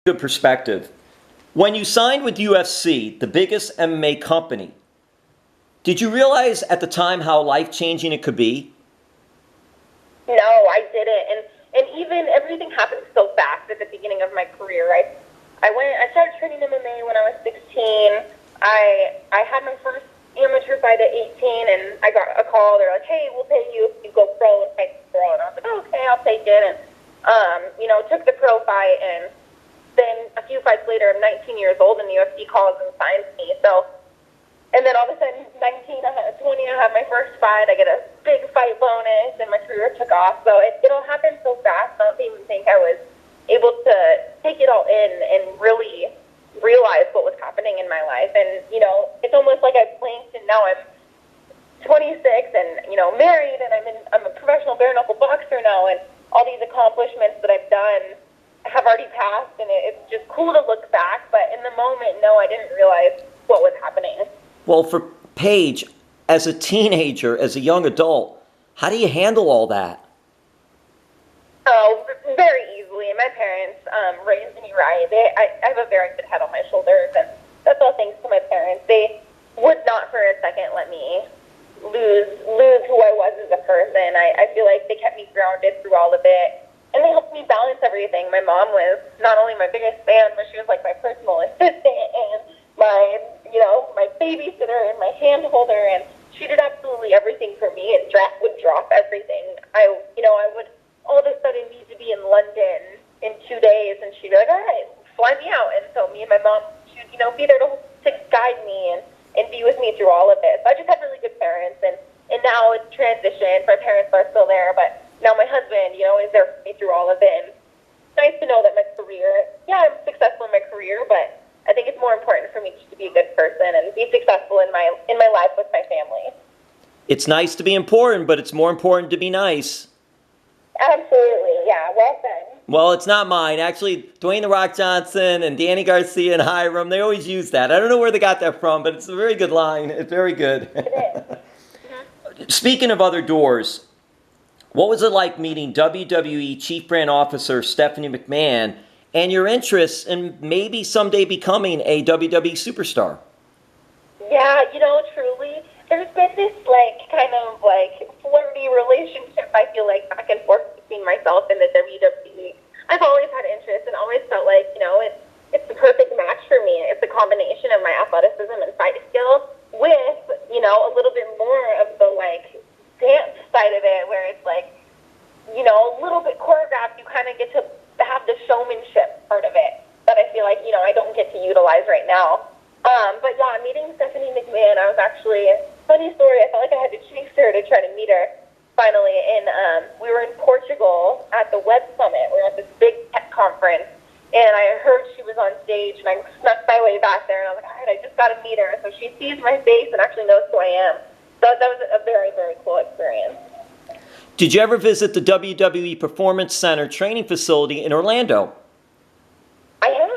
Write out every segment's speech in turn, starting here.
Good perspective. When you signed with UFC, the biggest MMA company, did you realize at the time how life-changing it could be? No, I didn't. And even everything happened so fast at the beginning of my career. I started training MMA when I was 16. I had my first amateur fight at 18, and I got a call. They're like, "Hey, we'll pay you if you go pro and fight pro." And I was like, "Oh, okay, I'll take it." And took the pro fight, and then a few fights later, I'm 19 years old, and the UFC calls and signs me. And then all of a sudden, 19, 20, I have my first fight. I get a big fight bonus, and my career took off. So it all happened so fast. I don't even think I was able to take it all in and really realize what was happening in my life. And, it's almost like I blinked, and now I'm 26 and, married, and I'm a professional bare knuckle boxer now, and all these accomplishments that I've done have already passed, and it's just cool to look back. But in the moment, no, I didn't realize what was happening. Well, for Paige, as a teenager, as a young adult, how do you handle all that? Oh, very easily. My parents raised me right. I have a very good head on my shoulders, and that's all thanks to my parents. They would not for a second let me lose who I was as a person. I feel like they kept me grounded through all of it, and they helped me balance everything. My mom was not only my biggest fan, but she was like my personal assistant and my babysitter and my hand holder, and she did absolutely everything for me and would drop everything. I would all of a sudden need to be in London in 2 days, and she'd be like, "All right, fly me out." And so me and my mom, she'd, be there to guide me and be with me through all of it. So I just had really good parents, and now it's transitioned. My parents are still there, but now my husband, is there for me through all of it. And it's nice to know that my career, I'm successful in my career, but I think it's more important for me just to be a good person and be successful in my life with my family. It's nice to be important, but it's more important to be nice. Absolutely, yeah, well said. Well, it's not mine. Actually, Dwayne "The Rock" Johnson and Danny Garcia and Hiram, they always use that. I don't know where they got that from, but it's a very good line. It's very good. It is. Mm-hmm. Speaking of other doors, what was it like meeting WWE Chief Brand Officer Stephanie McMahon and your interests in maybe someday becoming a WWE superstar? Yeah, truly, there's been this kind of flirty relationship, I feel like, back and forth between myself and the WWE. I've always had interest and always felt like, it's the perfect match for me. It's a combination of my athleticism and fight skill with, a little bit more of the dance side of it, where it's a little bit choreographed. You kind of get to have the showmanship part of it that I feel like, I don't get to utilize right now. But yeah, meeting Stephanie McMahon, I was actually, funny story, I felt like I had to chase her to try to meet her finally. And we were in Portugal at the Web Summit. We were at this big tech conference, and I heard she was on stage, and I snuck my way back there, and I was like, all right, I just got to meet her. So she sees my face and actually knows who I am. So that was a very, very cool experience. Did you ever visit the WWE Performance Center training facility in Orlando? I have,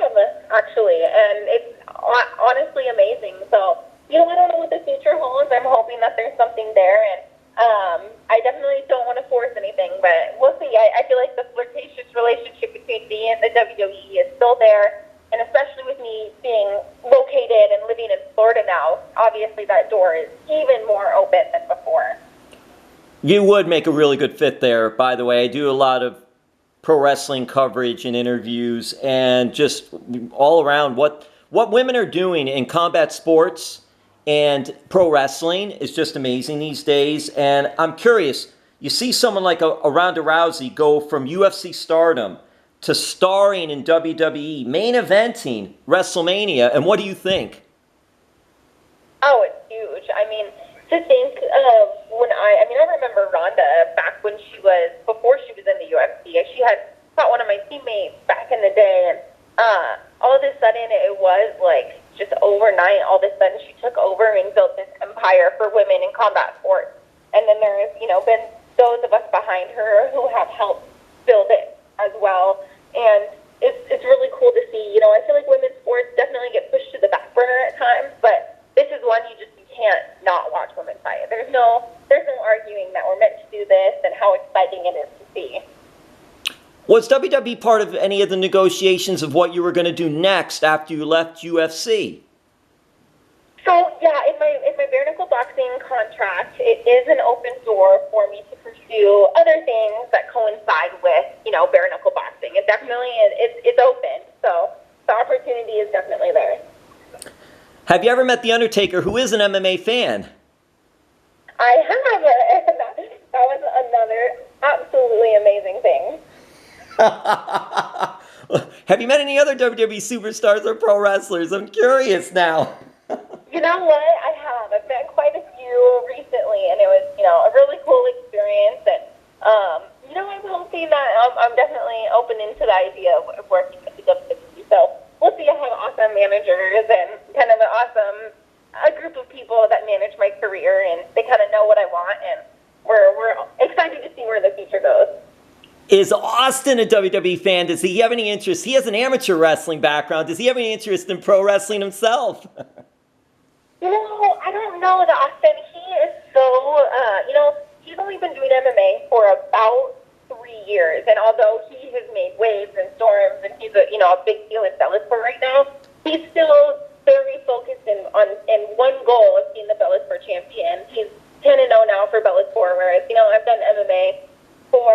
actually, and it's honestly amazing. So, I don't know what the future holds. I'm hoping that there's something there, and I definitely don't want to force anything, but we'll see. I feel like the flirtatious relationship between me and the WWE is still there, and especially with me being located and living in Florida now, obviously that door is even more open than before. You would make a really good fit there, by the way. I do a lot of pro wrestling coverage and interviews, and just all around what women are doing in combat sports and pro wrestling is just amazing these days. And I'm curious, you see someone like a Ronda Rousey go from UFC stardom to starring in WWE, main eventing WrestleMania, and what do you think? Oh, it's huge. I mean, to think of when I remember Ronda back when before she was in the UFC. She had fought one of my teammates back in the day, and all of a sudden it was just overnight, all of a sudden she took over and built this empire for women in combat sports. And then there's, been those of us behind her who have helped build it as well. And it's really cool to see. I feel like women's sports definitely get pushed to the back burner at times, but this is one you can't not watch women fight. There's no arguing that we're meant to do this and how exciting it is to see. Was WWE part of any of the negotiations of what you were going to do next after you left UFC? So yeah, in my bare knuckle boxing contract, it is an open door for me to pursue other things that coincide with, bare knuckle boxing. It definitely it's open. So the opportunity is definitely there. Have you ever met The Undertaker, who is an MMA fan? I have. That was another absolutely amazing thing. Have you met any other WWE superstars or pro wrestlers? I'm curious now. You know what? I have. I've met quite a few recently, and it was, a really cool experience. And, I'm hoping that I'm definitely open into the idea of working with the WWE. So we'll see. I have awesome managers and kind of a group of people that manage my career, and they kind of know what I want, and we're excited to see where the future goes. Is Austin a WWE fan? Does he have any interest? He has an amateur wrestling background. Does he have any interest in pro wrestling himself? I don't know that Austin. He is so, he's only been doing MMA for about 3 years, and although he has made waves and storms, and he's a big deal in Bellator right now, he's still very focused on one goal of being the Bellator champion. He's 10-0 now for Bellator, whereas I've done MMA for,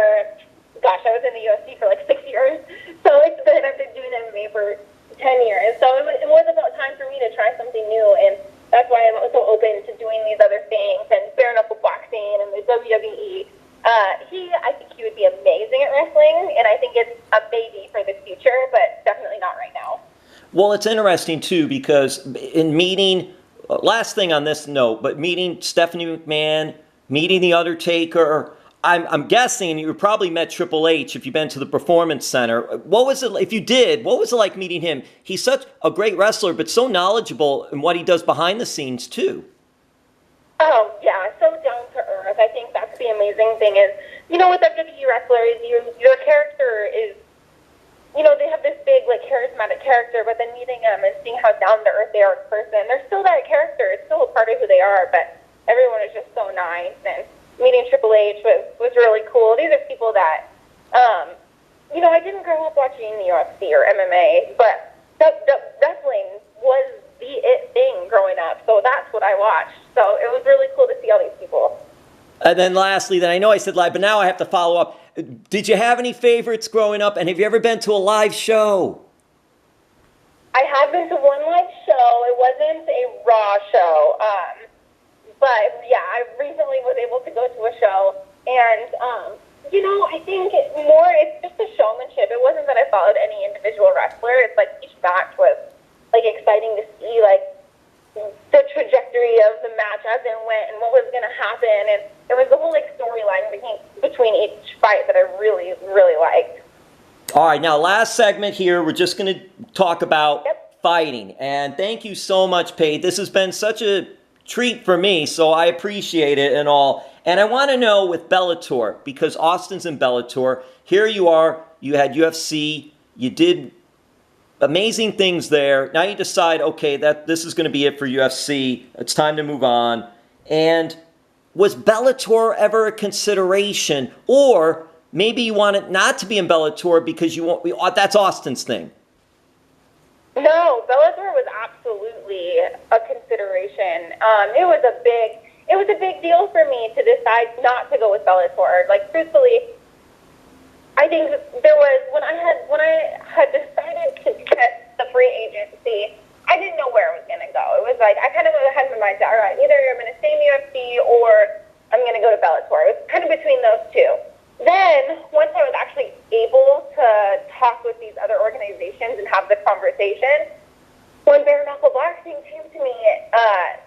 I was in the UFC for like 6 years, so I've been doing MMA for 10 years. So it was about time for me to try something new, and that's why I'm also open to doing these other things and bare knuckle boxing and the WWE. I think he would be amazing at wrestling, and I think it's a maybe for the future, but definitely not right now. Well, it's interesting too, because in meeting, last thing on this note, but meeting Stephanie McMahon, meeting The Undertaker, I'm guessing you probably met Triple H if you've been to the Performance Center. What was it, if you did, what was it like meeting him? He's such a great wrestler, but so knowledgeable in what he does behind the scenes too. Oh, yeah, so down to earth. I think that's the amazing thing is, with WWE wrestlers, your character is, they have this big, charismatic character, but then meeting them and seeing how down to earth they are as a person, they're still that character. It's still a part of who they are, but everyone is just so nice, and meeting Triple H was really cool. These are people that, I didn't grow up watching the UFC or MMA, but wrestling was the it thing growing up, so that's what I watched. So it was really cool to see all these people. And then lastly, I know I said live, but now I have to follow up. Did you have any favorites growing up, and have you ever been to a live show? I have been to one live show. It wasn't a Raw show. But yeah, I recently was able to go to a show, and I think it's just the showmanship. It wasn't that I followed any individual wrestler. It's like each match was exciting to see the trajectory of the match as it went and what was going to happen, and it was the whole storyline between each fight that I really, really liked. All right, now last segment here, we're just going to talk about fighting, and thank you so much, Paige. This has been such a treat for me, so I appreciate it and all. And I want to know with Bellator, because Austin's in Bellator, here you are, you had UFC, you did amazing things there. Now you decide, okay, that this is going to be it for UFC. It's time to move on. And was Bellator ever a consideration, or maybe you want it not to be in Bellator because that's Austin's thing? No, Bellator was absolutely a consideration. It was a big deal for me to decide not to go with Bellator. Truthfully, I think there was when I had decided to get the free agency, I didn't know where I was going to go. It was I kind of had in my mind, all right, either I'm going to stay in the UFC or I'm going to go to Bellator. It was kind of between those two. Then, once I was actually able to talk with these other organizations and have the conversation, when Bare Knuckle Boxing came to me, I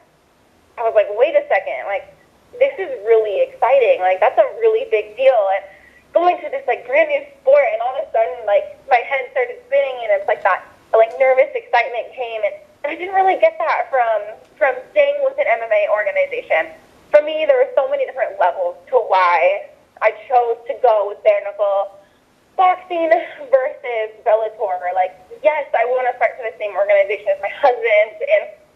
was like, wait a second, this is really exciting. That's a really big deal. And going to this, brand new sport, and all of a sudden, my head started spinning, and it's that, nervous excitement came, and I didn't really get that from staying with an MMA organization. For me, there were so many different levels to why I chose to go with bare knuckle boxing versus Bellator. Yes, I want to fight for the same organization as my husband,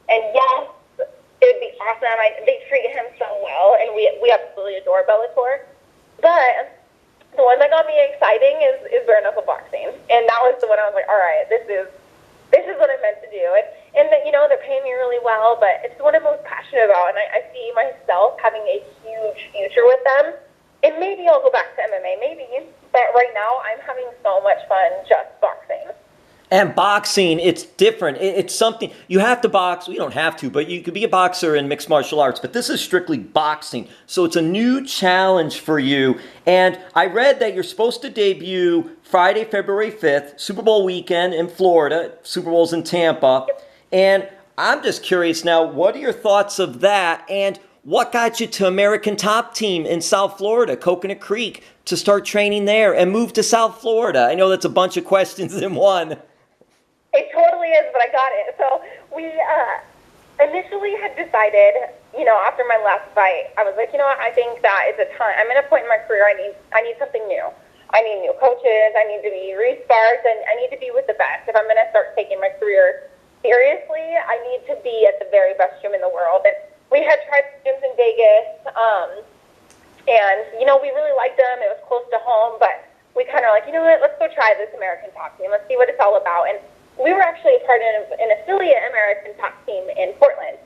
and yes, it would be awesome. They treat him so well, and we absolutely adore Bellator. But the one that got me exciting is bare knuckle this is what I'm meant to do. And you know, they're paying me really well, but it's what I'm most passionate about, and I see myself having a huge future with them. And maybe I'll go back to MMA, maybe. But right now, I'm having so much fun just boxing. And boxing, it's different. It's something, you have to box. You don't have to, but you could be a boxer in mixed martial arts. But this is strictly boxing. So it's a new challenge for you. And I read that you're supposed to debut Friday, February 5th, Super Bowl weekend in Florida. Super Bowl's in Tampa. And I'm just curious now, what are your thoughts of that? And what got you to American Top Team in South Florida, Coconut Creek, to start training there and move to South Florida? I know that's a bunch of questions in one. It totally is, but I got it. So we initially had decided, you know, after my last fight, I was like, you know what, I think that is a time. I'm at a point in my career I need something new. I need new coaches. I need to be resparked, and I need to be with the best. If I'm going to start taking my career seriously, I need to be at the very best gym in the world. And we had tried gyms in Vegas, and, you know, we really liked them. It was close to home, but we kind of like, you know what, let's go try this American Top Team. Let's see what it's all about. And we were actually a part of an affiliate American Top Team in Portland.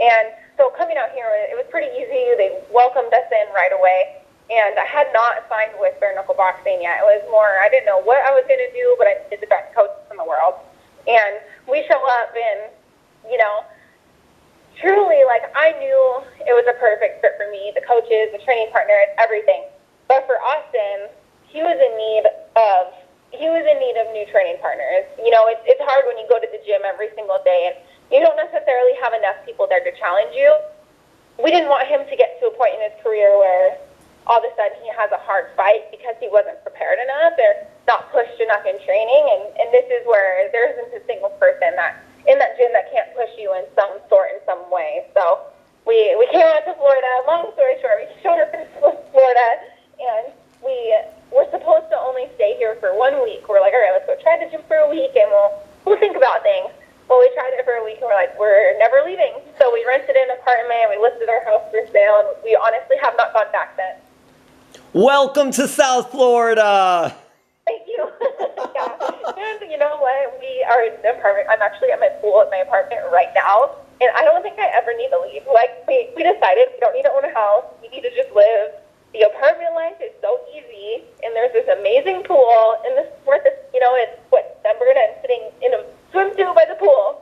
And so coming out here, it was pretty easy. They welcomed us in right away. And I had not signed with Bare Knuckle Boxing yet. It was more, I didn't know what I was going to do, but I did the best coaches in the world. And we show up and, you know, truly, like, I knew it was a perfect fit for me, the coaches, the training partners, everything. But for Austin, he was in need of new training partners. You know, it's hard when you go to the gym every single day and you don't necessarily have enough people there to challenge you. We didn't want him to get to a point in his career where all of a sudden he has a hard fight because he wasn't prepared enough or not pushed enough in training. And this is where there isn't a single person that in that gym that can't push you in some sort, in some way. So we came out to Florida. Long story short, we showed up in Florida, and we were supposed to only stay here for 1 week. We're like, all right, let's go try the gym for a week, and we'll think about things. Well, we tried it for a week, and we're like, we're never leaving. So we rented an apartment, we listed our house for sale, and we honestly have not gone back since. Welcome to South Florida. Thank you. Yeah. And you know what? We are in the apartment. I'm actually at my pool at my apartment right now, and I don't think I ever need to leave. Like, we decided we don't need to own a house. We need to just live. The apartment life is so easy, and there's this amazing pool, and this is worth it. You know, it's what December, and I'm sitting in a swimsuit by the pool.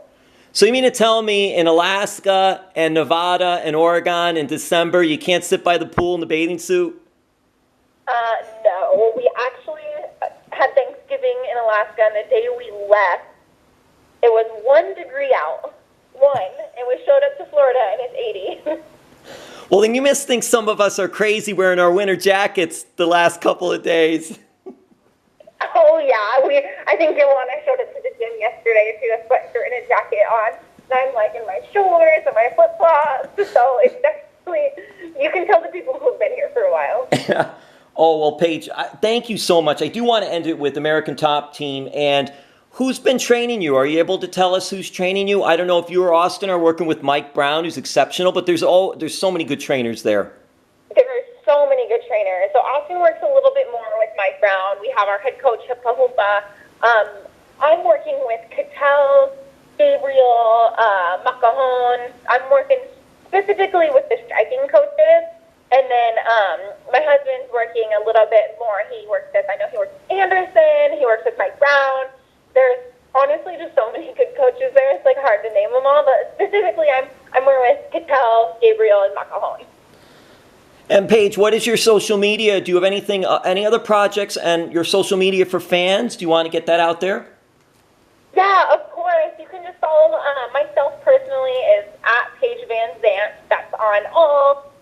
So you mean to tell me in Alaska and Nevada and Oregon in December you can't sit by the pool in the bathing suit? No. We actually had Thanksgiving in Alaska, and the day we left, it was 1 degree out. And we showed up to Florida, and it's 80. Well, then you must think some of us are crazy wearing our winter jackets the last couple of days. Oh, yeah. I think Gil and I showed up to the gym yesterday to a sweatshirt and a jacket on. And I'm like in my shorts and my flip-flops. So it's definitely, you can tell the people who've been here for a while. Oh, well, Paige, thank you so much. I do want to end it with American Top Team. And who's been training you? Are you able to tell us who's training you? I don't know if you or Austin are working with Mike Brown, who's exceptional, but there's so many good trainers there. There are so many good trainers. So Austin works a little bit more with Mike Brown. We have our head coach, Hipa Humpa. I'm working with Cattell, Gabriel, Macajon. I'm working specifically with the striking coaches. And then my husband's working a little bit more. He works with Anderson. He works with Mike Brown. There's honestly just so many good coaches there. It's like hard to name them all, but specifically I'm working with Cattell, Gabriel, and Macajon. And Paige, what is your social media? Do you have anything, any other projects and your social media for fans? Do you want to get that out there? Yeah, of course. You can just follow myself personally is at Paige VanZant. That's on all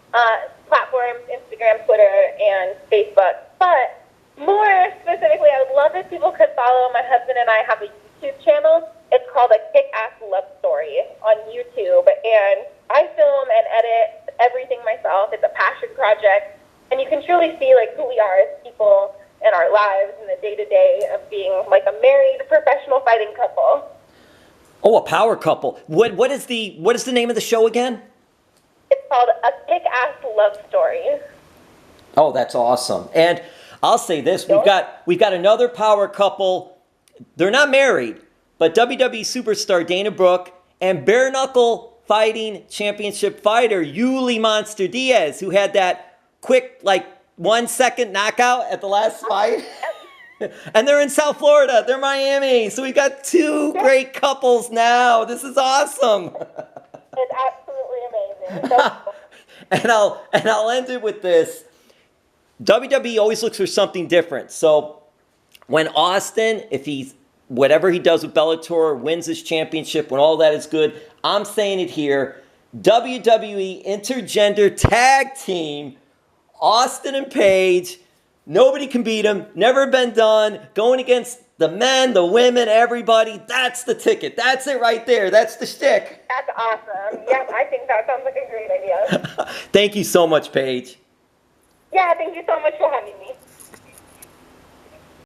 platforms, Instagram, Twitter, and Facebook. But more specifically, I would love if people could follow. My husband and I have a YouTube channel. It's called A Kick-Ass Love Story on YouTube. And I film and edit everything myself. It's a passion project. And you can truly see like who we are as people in our lives and the day-to-day of being like a married professional fighting couple. Oh, a power couple. What is the name of the show again? It's called A Kick-Ass Love Story. Oh, that's awesome. And I'll say this, we've got another power couple. They're not married, but WWE superstar Dana Brooke and Bare Knuckle Fighting Championship fighter Yuli Monster Diaz, who had that quick, like, 1 second knockout at the last fight. And they're in South Florida. They're Miami. So we got two great couples now. This is awesome. It's absolutely amazing. So and I'll end it with this. WWE always looks for something different. So when Austin, if he's whatever he does with Bellator, wins his championship, when all that is good, I'm saying it here, WWE Intergender Tag Team, Austin and Paige, nobody can beat them, never been done, going against the men, the women, everybody, that's the ticket. That's it right there. That's the shtick. that's awesome. Yeah, I think that sounds like a great idea. Thank you so much, Paige. Yeah, thank you so much for having me.